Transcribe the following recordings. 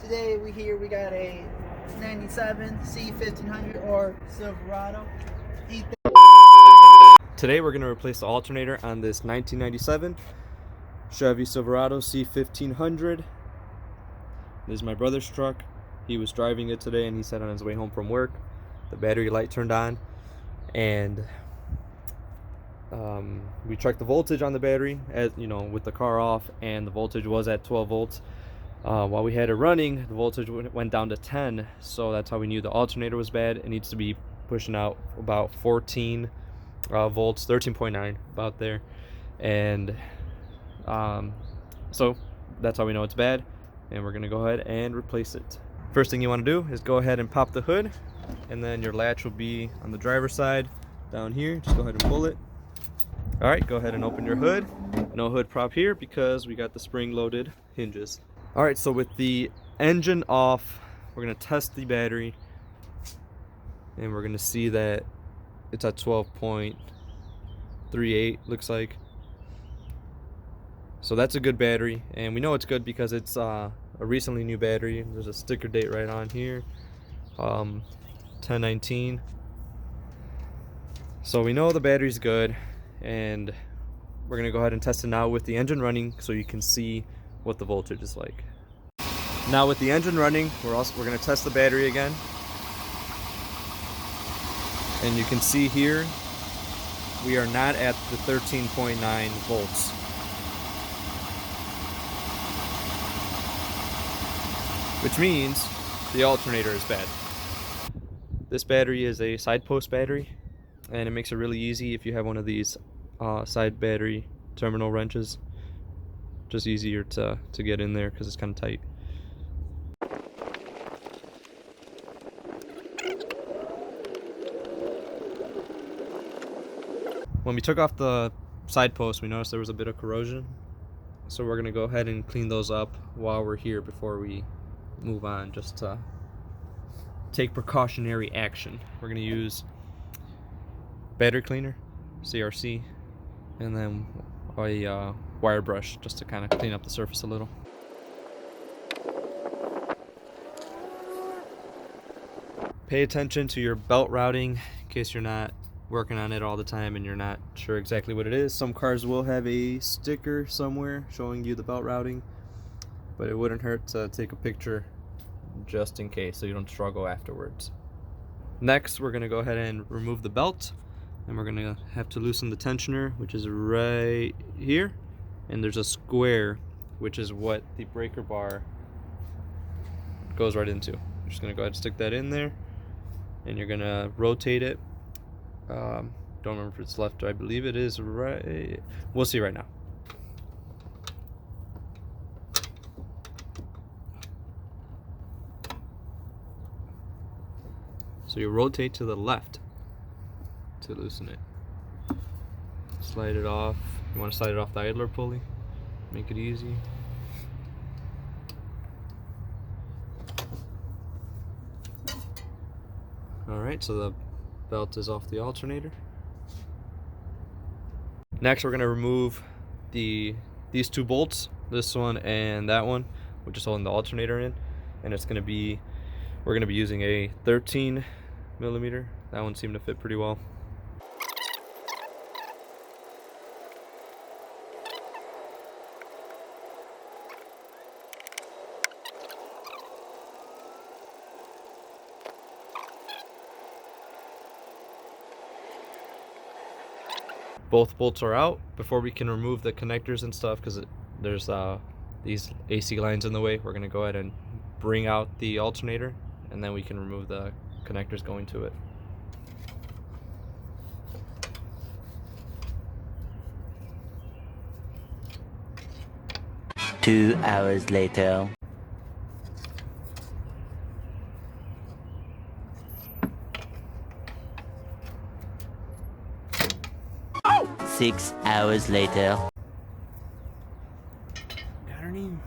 Today we got a 97 C1500 or Silverado. Today we're going to replace the alternator on this 1997 Chevy Silverado C1500. This is my brother's truck. He was driving it today and he said on his way home from work the battery light turned on, and we checked the voltage on the battery, as you know, with the car off, and the voltage was at 12 volts. While we had it running, the voltage went down to 10, so that's how we knew the alternator was bad. It needs to be pushing out about 14 volts, 13.9, about there. And so that's how we know it's bad, and we're gonna go ahead and replace it. First thing you want to do is go ahead and pop the hood, and then your latch will be on the driver's side down here. Just go ahead and pull it. All right, go ahead and open your hood. No hood prop here because we got the spring-loaded hinges. All right, so with the engine off, we're gonna test the battery, and we're gonna see that it's at 12.38, looks like. So that's a good battery, and we know it's good because it's a recently new battery. There's a sticker date right on here, 10/19. So we know the battery's good, and we're gonna go ahead and test it now with the engine running so you can see what the voltage is like. Now with the engine running, we're gonna test the battery again. And you can see here, we are not at the 13.9 volts. Which means the alternator is bad. This battery is a side post battery, and it makes it really easy if you have one of these side battery terminal wrenches. Just easier to get in there because it's kind of tight. When we took off the side post, we noticed there was a bit of corrosion, so we're gonna go ahead and clean those up while we're here before we move on, just to take precautionary action. We're gonna use battery cleaner, CRC, and then a wire brush just to kind of clean up the surface a little. Pay attention to your belt routing in case you're not working on it all the time and you're not sure exactly what it is. Some cars will have a sticker somewhere showing you the belt routing, but it wouldn't hurt to take a picture just in case so you don't struggle afterwards. Next, we're gonna go ahead and remove the belt, and we're gonna have to loosen the tensioner, which is right here, and there's a square, which is what the breaker bar goes right into. You're just gonna go ahead and stick that in there, and you're gonna rotate it. Don't remember if it's left or I believe it is right. We'll see right now. So you rotate to the left to loosen it. Slide it off. You want to slide it off the idler pulley. Make it easy. Alright, so the belt is off the alternator. Next, we're going to remove these two bolts, this one and that one, which is holding the alternator in, and we're going to be using a 13 millimeter. That one seemed to fit pretty well. Both bolts are out. Before we can remove the connectors and stuff, because there's these AC lines in the way, we're going to go ahead and bring out the alternator, and then we can remove the connectors going to it. Two hours later. Oh! 6 hours later. Got her name.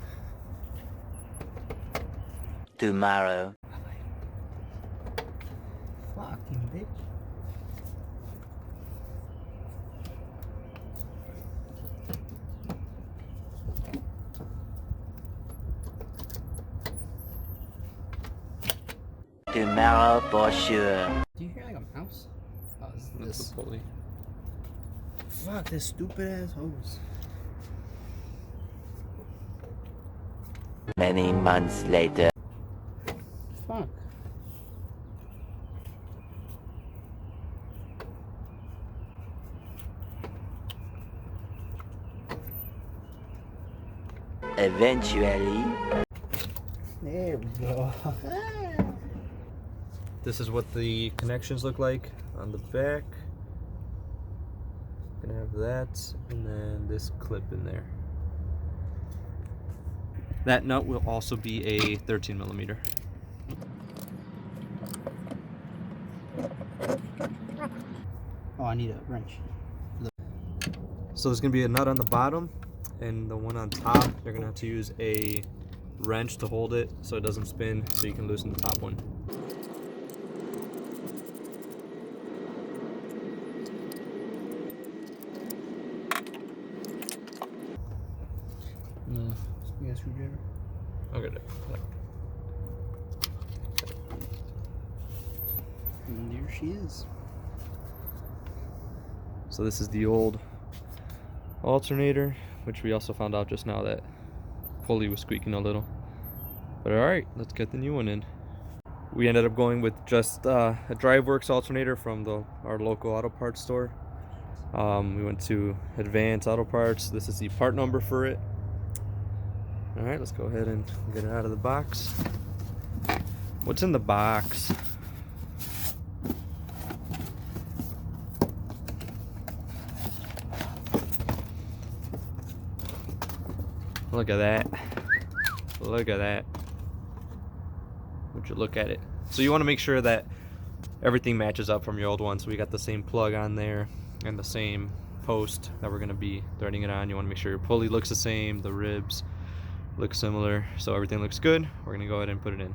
Tomorrow. Fucking bitch. Tomorrow for sure. Do you hear like a mouse? Oh, That's this. the pulley. Fuck this stupid ass hose. Many months later. Fuck. Eventually. There we go. This is what the connections look like on the back. Gonna have that, and then this clip in there. That nut will also be a 13 millimeter. Oh, I need a wrench. So there's gonna be a nut on the bottom, and the one on top, you're gonna have to use a wrench to hold it so it doesn't spin, so you can loosen the top one. You got a screwdriver? I'll get it. And there she is. So this is the old alternator, which we also found out just now that pulley was squeaking a little. But alright, let's get the new one in. We ended up going with just a DriveWorks alternator from our local auto parts store. We went to Advance Auto Parts. This is the part number for it. Alright, let's go ahead and get it out of the box. What's in the box? Look at that. Look at that. Would you look at it? So you want to make sure that everything matches up from your old one. So we got the same plug on there and the same post that we're going to be threading it on. You want to make sure your pulley looks the same, the ribs look similar, so everything looks good. We're going to go ahead and put it in.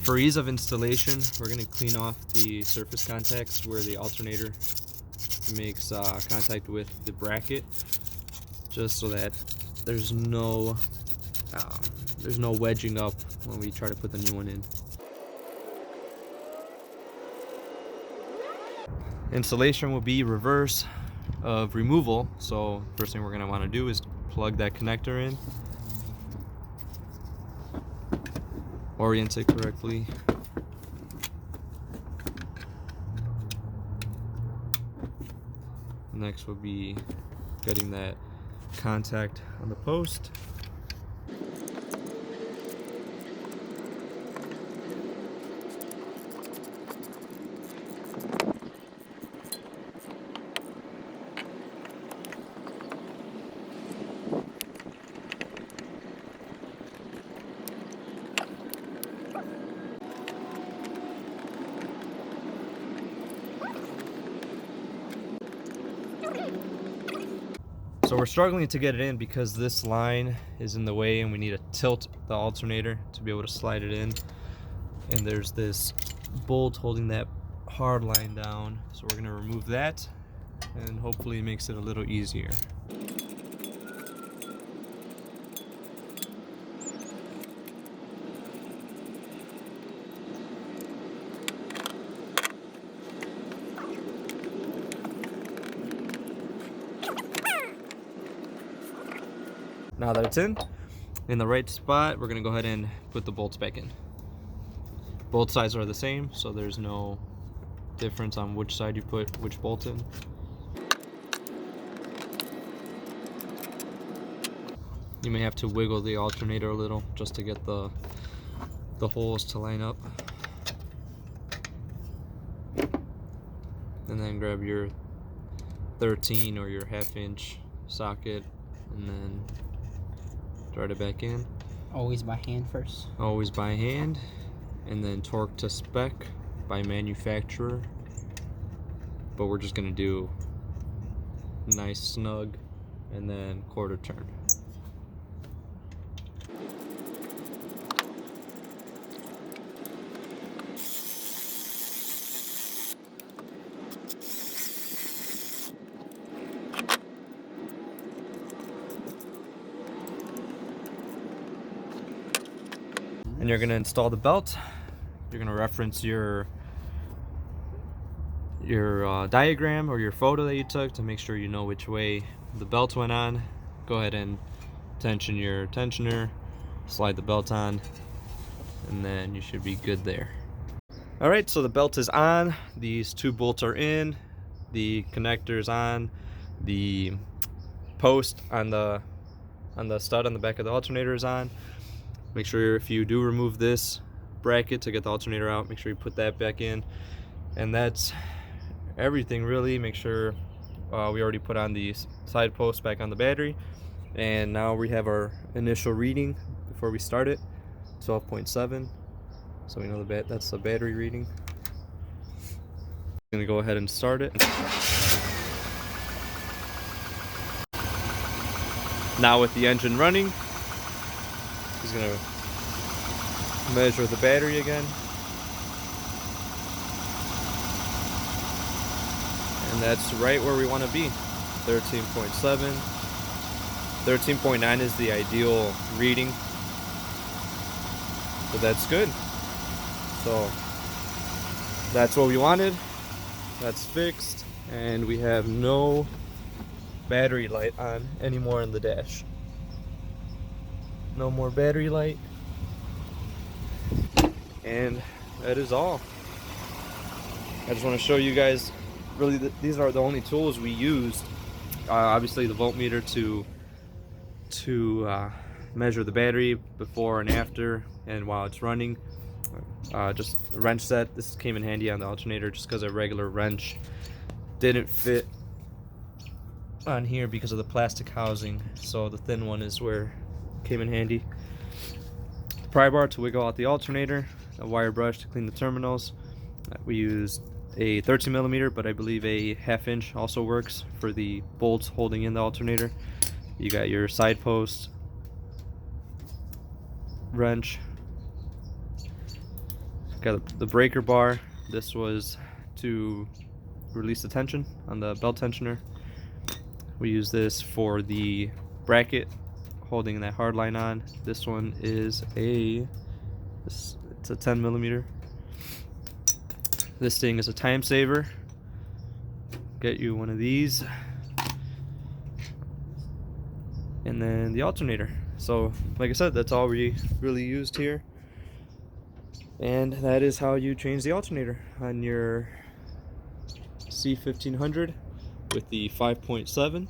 For ease of installation, we're going to clean off the surface contacts where the alternator makes contact with the bracket, just so that there's no wedging up when we try to put the new one in. Installation will be reverse of removal, so first thing we're going to want to do is plug that connector in, orient it correctly, next will be getting that contact on the post. So we're struggling to get it in because this line is in the way and we need to tilt the alternator to be able to slide it in. And there's this bolt holding that hard line down. So we're gonna remove that and hopefully it makes it a little easier. Now that it's in the right spot, we're gonna go ahead and put the bolts back in. Both sides are the same, so there's no difference on which side you put which bolt in. You may have to wiggle the alternator a little just to get the holes to line up. And then grab your 13 or your 1/2 inch socket and then thread it back in. Always by hand first. Always by hand, and then torque to spec by manufacturer. But we're just gonna do nice snug and then quarter turn. and you're going to install the belt. You're going to reference your diagram or your photo that you took to make sure you know which way the belt went on. Go ahead and tension your tensioner, slide the belt on, and then you should be good there. Alright, so the belt is on, these two bolts are in, the connector is on, the post on the stud on the back of the alternator is on. Make sure if you do remove this bracket to get the alternator out, make sure you put that back in. And that's everything really. Make sure we already put on the side post back on the battery, and now we have our initial reading before we start it, 12.7. so we know that's the battery reading. I'm gonna go ahead and start it. Now with the engine running, he's gonna measure the battery again. And that's right where we want to be, 13.7. 13.9 is the ideal reading, so that's good. So that's what we wanted. That's fixed, and we have no battery light on anymore in the dash. No more battery light, and that is all. I just want to show you guys, really these are the only tools we used. Obviously the voltmeter to measure the battery before and after and while it's running. Just a wrench set. This came in handy on the alternator just because a regular wrench didn't fit on here because of the plastic housing, so the thin one is where it came in handy. Pry bar to wiggle out the alternator, a wire brush to clean the terminals. We used a 13mm, but I believe a 1/2 inch also works for the bolts holding in the alternator. You got your side post, wrench, got the breaker bar. This was to release the tension on the belt tensioner. We use this for the bracket holding that hard line on. This one is it's a 10mm. This thing is a time saver. Get you one of these. And then the alternator. So like I said, that's all we really used here. And that is how you change the alternator on your C1500 with the 5.7.